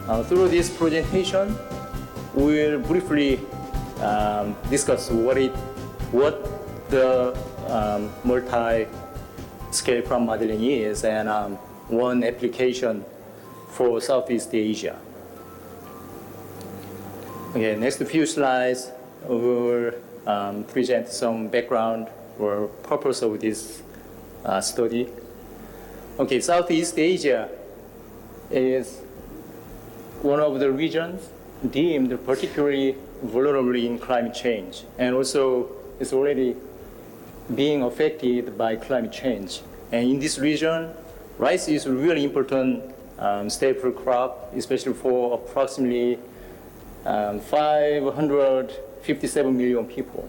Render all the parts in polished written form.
Through this presentation, we'll briefly discuss what the multi-scale crop modeling is and one application for Southeast Asia. Okay, next few slides will present some background or purpose of this study. Okay, Southeast Asia is one of the regions deemed particularly vulnerable in climate change, and also it's already being affected by climate change. And in this region, rice is a really important staple crop, especially for approximately 557 million people.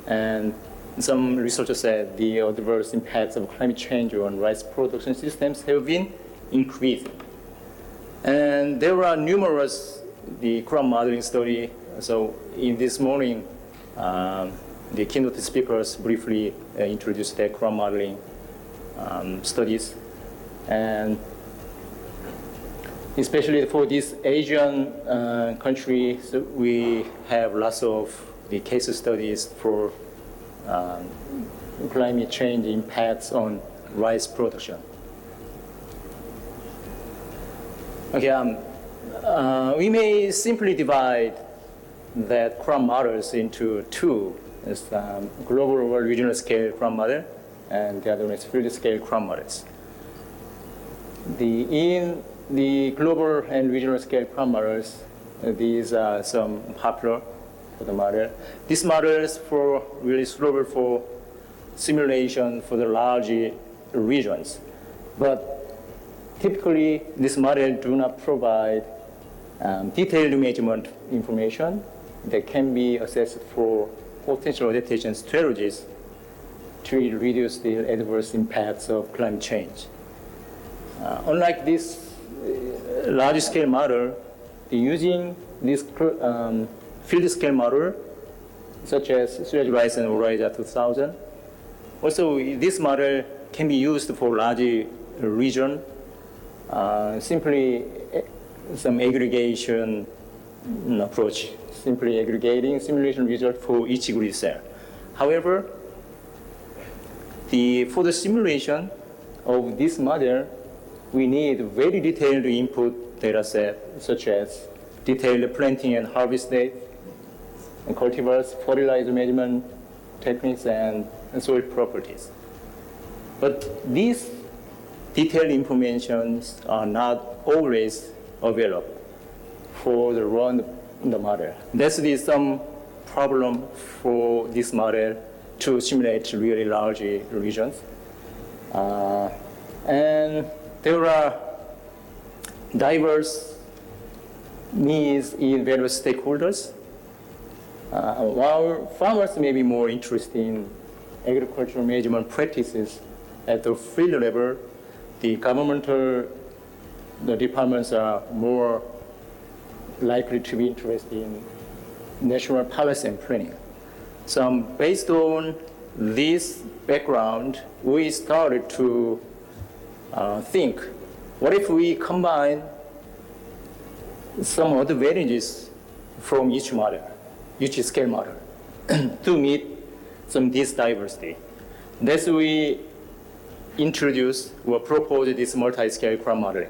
And some researchers said the adverse impacts of climate change on rice production systems have been increasing. And there are numerous crop modeling studies. So in this morning, the keynote speakers briefly introduced their crop modeling studies. And especially for this Asian country, so we have lots of the case studies for climate change impacts on rice production. Okay, we may simply divide that crop models into two: as global or regional scale crop model, and the other one is field scale crop models. In the global and regional scale crop models, these are some popular for the model. These models for really suitable for simulation for the large regions, but typically this model do not provide detailed measurement information that can be assessed for potential adaptation strategies to reduce the adverse impacts of climate change. Unlike this large-scale model, using this field-scale model, such as Strategles and Horizon 2000, also this model can be used for large region, simply some aggregation approach, simply aggregating simulation result for each grid cell. However, for the simulation of this model, we need very detailed input data set, such as detailed planting and harvest date, and cultivars, fertilizer measurement techniques, and soil properties. But these detailed information are not always available for the run the model. That's some problem for this model to simulate really large regions. And there are diverse needs in various stakeholders. While farmers may be more interested in agricultural measurement practices at the field level, the governmental departments are more likely to be interested in national policy and planning. So based on this background, we started to think, what if we combine some advantages from each model, each scale model, to meet some this diversity? That's why we introduce or propose this multi-scale crop modeling.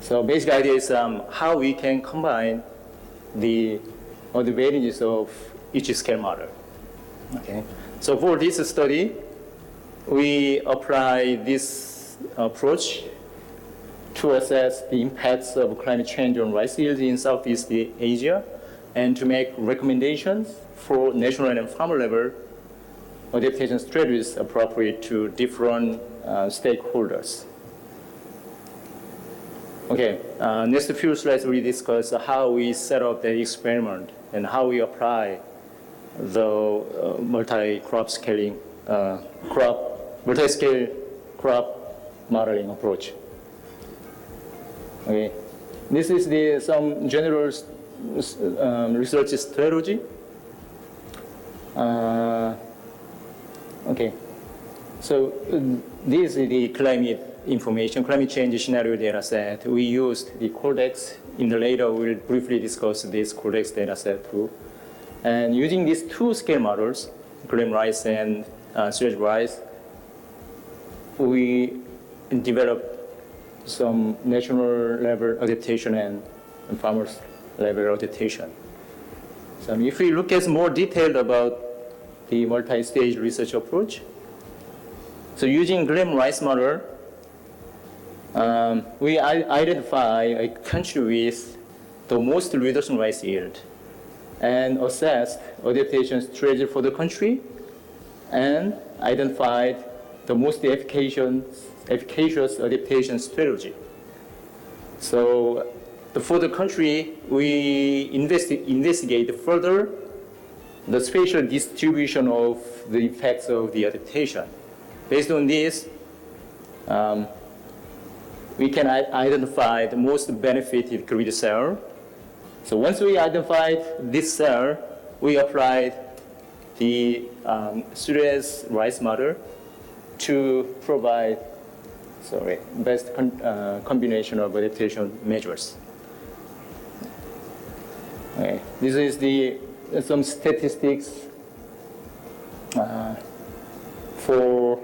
So basic idea is how we can combine the advantages of each scale model. Okay. So for this study, we apply this approach to assess the impacts of climate change on rice yields in Southeast Asia, and to make recommendations for national and farmer level adaptation strategies appropriate to different stakeholders. Okay, next few slides we discuss how we set up the experiment and how we apply the multi-scale crop modeling approach. Okay, this is some general research strategy. Okay, so this is the climate information, climate change scenario data set, we used the Cordex. In the later, we'll briefly discuss this Cordex data set too. And using these two scale models, gram rice and silage rice, we developed some national level adaptation and farmers level adaptation. So if we look at more detailed about the multi-stage research approach, so using gram rice model, we identify a country with the most reduction rice yield and assessed adaptation strategy for the country and identified the most efficacious adaptation strategy. So for the country, we investigate further the spatial distribution of the effects of the adaptation. Based on this, we can identify the most benefited grid cell. So once we identified this cell, we applied the Suez rice model to provide best combination of adaptation measures. Okay. This is some statistics for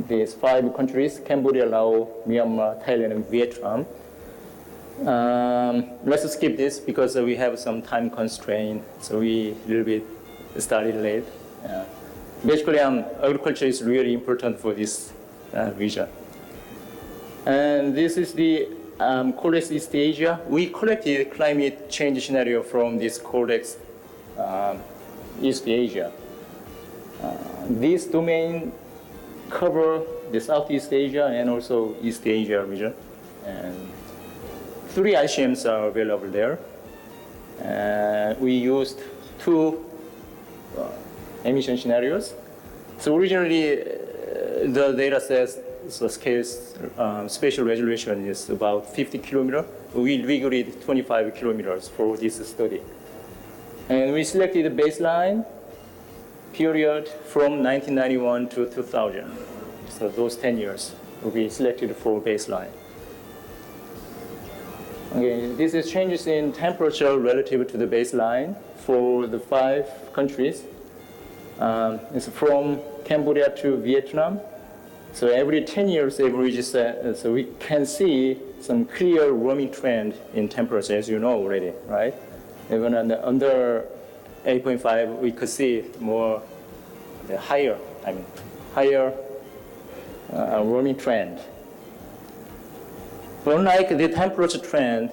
these 5 countries: Cambodia, Laos, Myanmar, Thailand, and Vietnam. Let's skip this because we have some time constraint, so we a little bit started late. Basically, agriculture is really important for this region. And this is the Codex East Asia. We collected climate change scenario from this Codex East Asia. This domain cover the Southeast Asia and also East Asia region. And 3 ICMs are available there. We used 2 emission scenarios. So originally, the data says the spatial resolution is about 50 kilometers. We rigid 25 kilometers for this study. And we selected the baseline period from 1991 to 2000. So those 10 years will be selected for baseline. Okay, this is changes in temperature relative to the baseline for the 5 countries. It's from Cambodia to Vietnam. So every 10 years average, so we can see some clear warming trend in temperature, as you know already, right? Even under 8.5, we could see more higher warming trend. But unlike the temperature trend,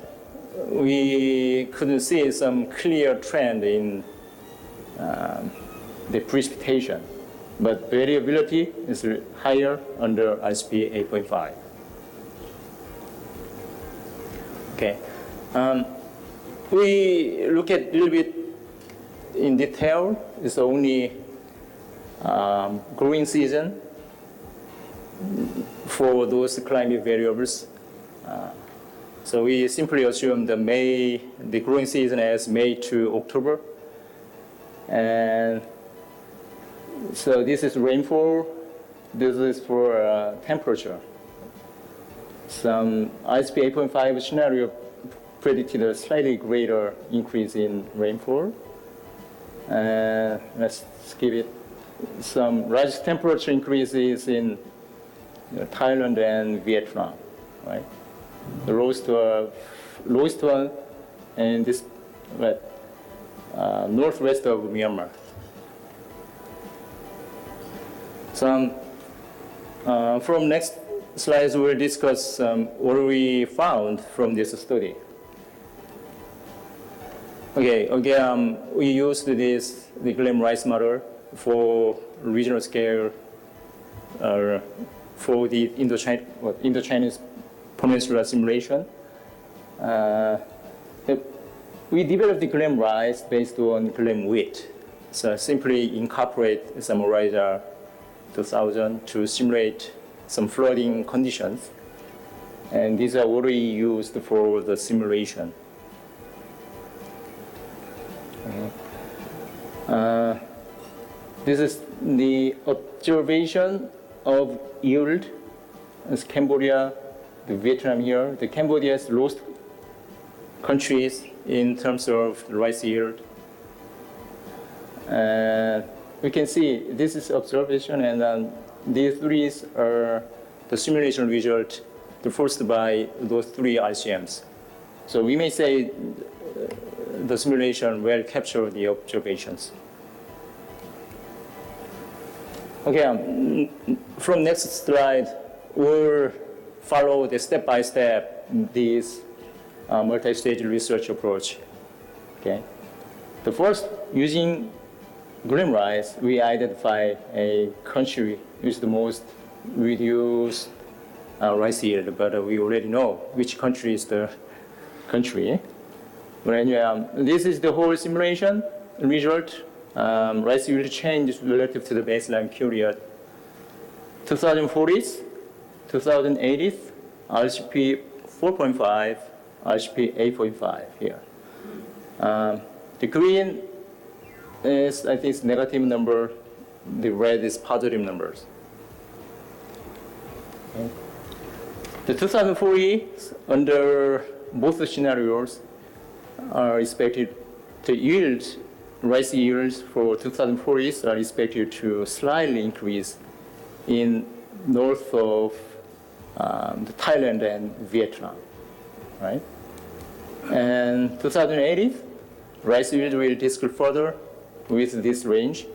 we couldn't see some clear trend in the precipitation, but variability is higher under ISP 8.5. Okay, we look at a little bit in detail. It's only growing season for those climate variables. So we simply assume the growing season as May to October. And so this is rainfall. This is for temperature. Some ISP 8.5 scenario predicted a slightly greater increase in rainfall. Let's skip it. Some rise temperature increases in Thailand and Vietnam, right? The lowest one, and this northwest of Myanmar. Some from next slides we'll discuss what we found from this study. Okay, again, we used the gram rice model for regional scale for the Indo-Chinese peninsula simulation. We developed the gram rice based on gram wheat. So simply incorporate some radar 2000 to simulate some flooding conditions. And these are what we used for the simulation. This is the observation of yield is Cambodia, the Vietnam here. The Cambodia is lowest countries in terms of rice yield. We can see this is observation, and these three are the simulation result forced by those three RCMs. So we may say the simulation will capture the observations. Okay, from next slide, we'll follow the step-by-step this multi-stage research approach. Okay, the first, using grain rice, we identify a country with the most reduced rice yield, but we already know which country is the country. But anyway, this is the whole simulation result. Rice yield change relative to the baseline period. 2040s, 2080s, RCP 4.5, RCP 8.5 here. The green is, I think, negative number. The red is positive numbers. Okay. The 2040, under both scenarios, are expected to yield, rice yields for 2040s are expected to slightly increase in north of Thailand and Vietnam, right? And 2080, rice yield will decrease further with this range.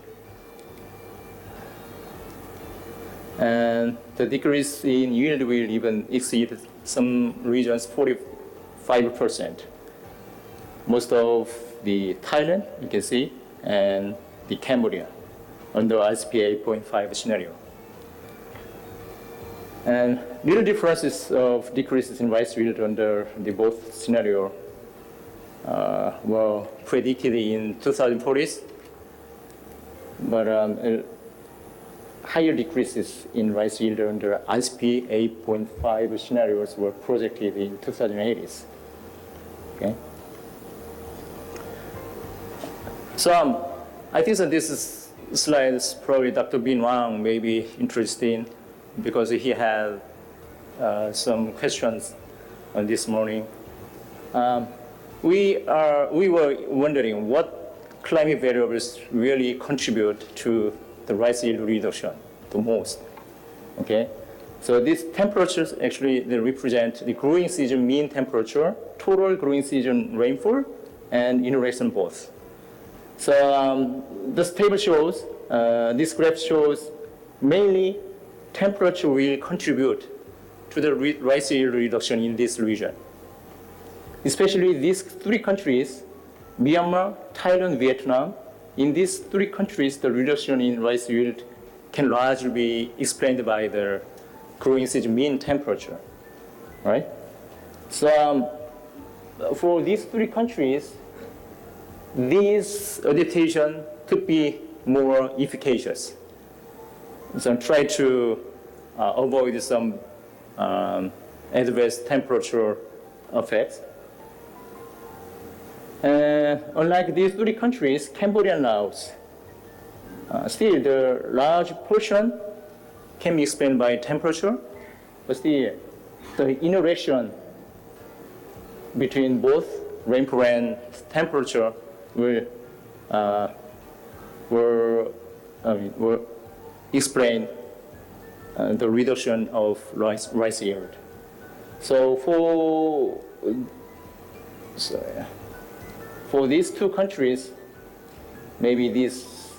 And the decrease in yield will even exceed some regions 45%. Most of the Thailand, you can see, and the Cambodia under RCP 8.5 scenario. And little differences of decreases in rice yield under the both scenario were predicted in 2040s, but higher decreases in rice yield under RCP 8.5 scenarios were projected in 2080s. Okay. So I think that this slide is probably Dr. Bin Wang may be interesting because he had some questions on this morning. We were wondering what climate variables really contribute to the rice yield reduction the most. Okay, so these temperatures actually they represent the growing season mean temperature, total growing season rainfall, and interaction both. So this table shows, this graph shows mainly temperature will contribute to the rice yield reduction in this region. Especially these three countries, Myanmar, Thailand, Vietnam. In these three countries, the reduction in rice yield can largely be explained by the growing season mean temperature, right? So for these three countries, this adaptation could be more efficacious. So try to avoid some adverse temperature effects. Unlike these three countries, Cambodia and Laos, still the large portion can be explained by temperature, but still the interaction between both rainfall and temperature will explain the reduction of rice yield. So for these two countries, maybe these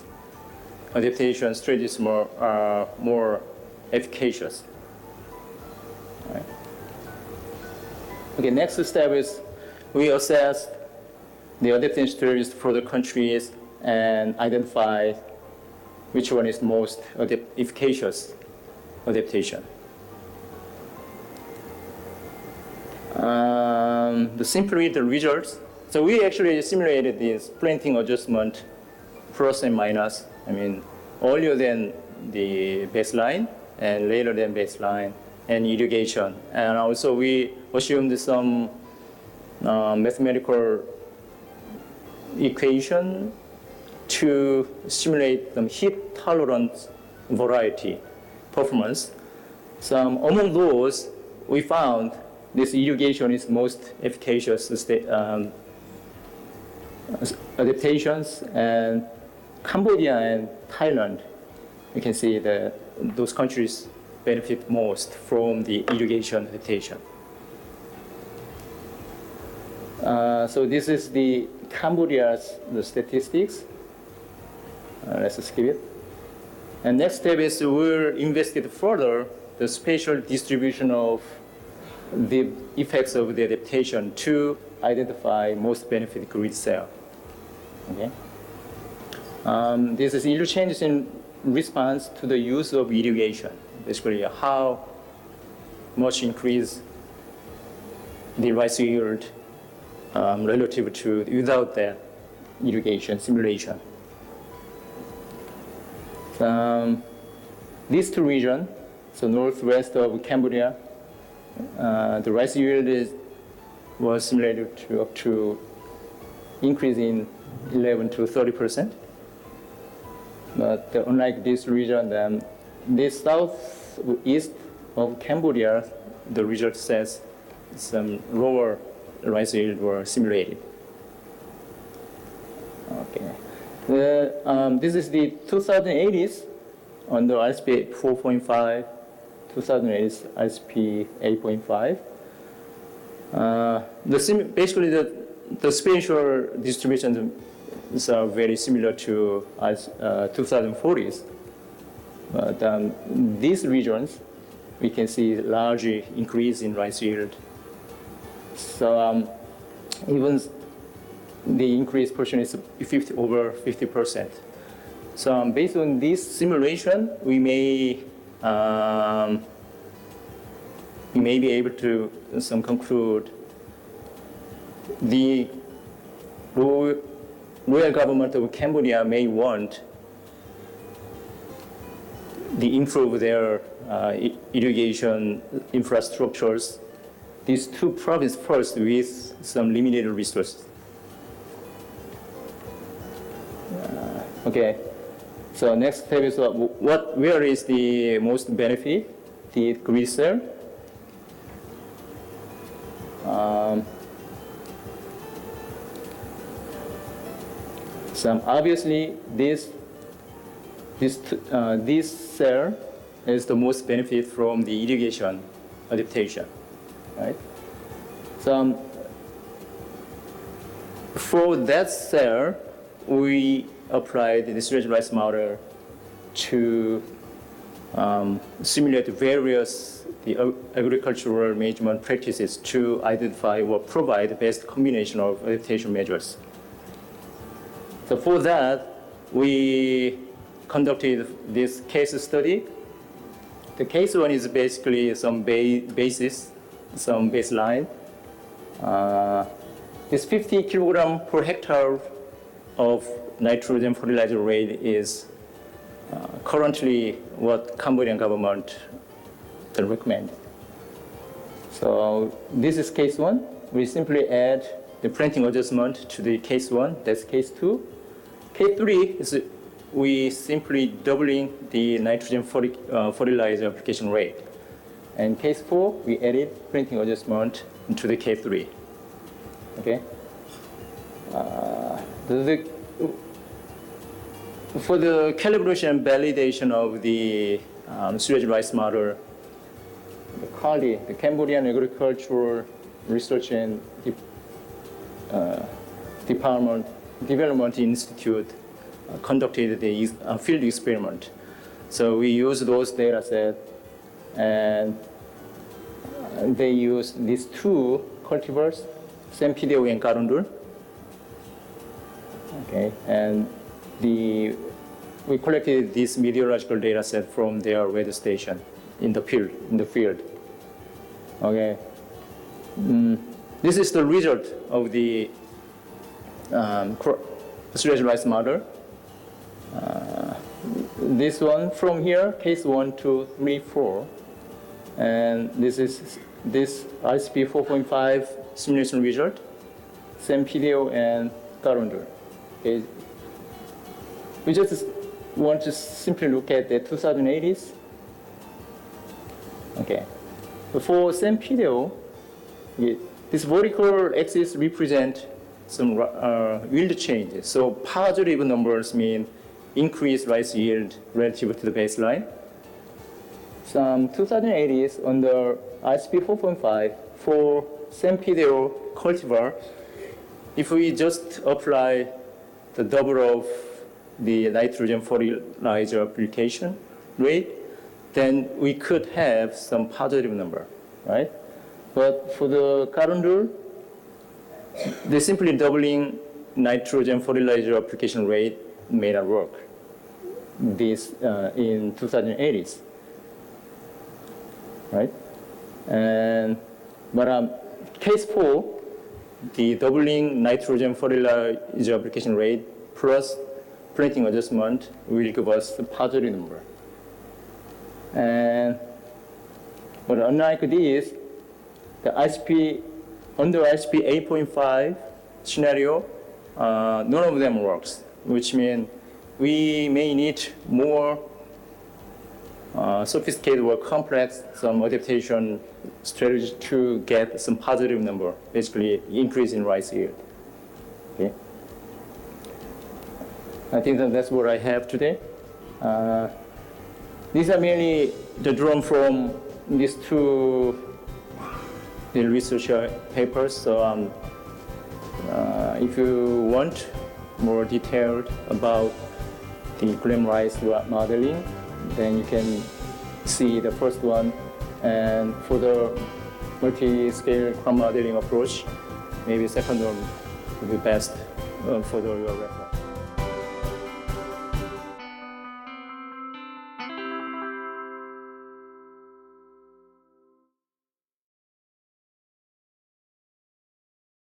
adaptation strategies are more efficacious. Right. Okay, next step is we assess the adaptation strategies for the countries and identify which one is most efficacious adaptation. Simply the results. So we actually simulated this planting adjustment plus and minus. I mean, earlier than the baseline and later than baseline and irrigation. And also we assumed some mathematical equation to simulate the heat tolerance variety performance Among those, we found this irrigation is most efficacious adaptations, and Cambodia and Thailand, you can see that those countries benefit most from the irrigation adaptation. So this is the Cambodia's statistics. Let's skip it. And next step is we'll investigate further the spatial distribution of the effects of the adaptation to identify most benefit grid cell. Okay. This is yield changes in response to the use of irrigation. Basically, how much increase the rice yield relative to without that irrigation simulation. These two regions, so northwest of Cambodia, the rice yield was simulated to up to increase in 11 to 30%. But unlike this region, then this southeast of Cambodia, the result says some lower rice yield were simulated. Okay. This is the 2080s on the ISP 4.5, 2008 ISP 8.5. Basically, the spatial distributions are very similar to 2040s. But these regions, we can see large increase in rice yield. So even the increased portion is over 50%. So based on this simulation, we may be able to conclude the royal government of Cambodia may want to improve their irrigation infrastructures. These two provinces first with some limited resources. Okay, so next step is where is the most benefit? The grid cell. Obviously, this cell is the most benefit from the irrigation adaptation, right? So for that cell, we applied the strategic rice model to simulate various agricultural management practices to identify or provide the best combination of adaptation measures. So for that, we conducted this case study. The case one is basically some basis, some baseline. This 50 kilogram per hectare of nitrogen fertilizer rate is currently what Cambodian government recommend. So this is case one. We simply add the planting adjustment to the case one. That's case two. Case three is we simply doubling the nitrogen fertilizer application rate. And case four, we added planting adjustment into the case three. Okay. For the calibration and validation of the strategic rice model, the CALI, the Cambodian Agricultural Research and Development Institute, conducted the field experiment. So we used those data sets, and they used these two cultivars, Sempideo and Garundur. Okay, and we collected this meteorological data set from their weather station in the field. Okay, this is the result of the strategic rice model. This one from here, case 1, 2, 3, 4, and this is this ISP 4.5 simulation result, Sempideo and Garundur. Okay. We just want to simply look at the 2080s. Okay. For Sampideo, this vertical axis represent some yield changes. So positive numbers mean increased rice yield relative to the baseline. Some 2080s under ISP 4.5 for Sampideo cultivar, if we just apply the double of the nitrogen fertilizer application rate, then we could have some positive number, right? But for the Karundul, they simply doubling nitrogen fertilizer application rate may not work. This in 2080s, right? But case 4, the doubling nitrogen fertilizer application rate plus planting adjustment will give us a positive number. But unlike this, the ISP, under ISP 8.5 scenario, none of them works, which means we may need more sophisticated or complex some adaptation strategy to get some positive number, basically increase in rice yield. Okay. I think that's what I have today. These are mainly the drawn from these two research papers. So if you want more detailed about the gram rice modeling, then you can see the first one. And for the multi-scale crop modeling approach, maybe second one would be best for your reference.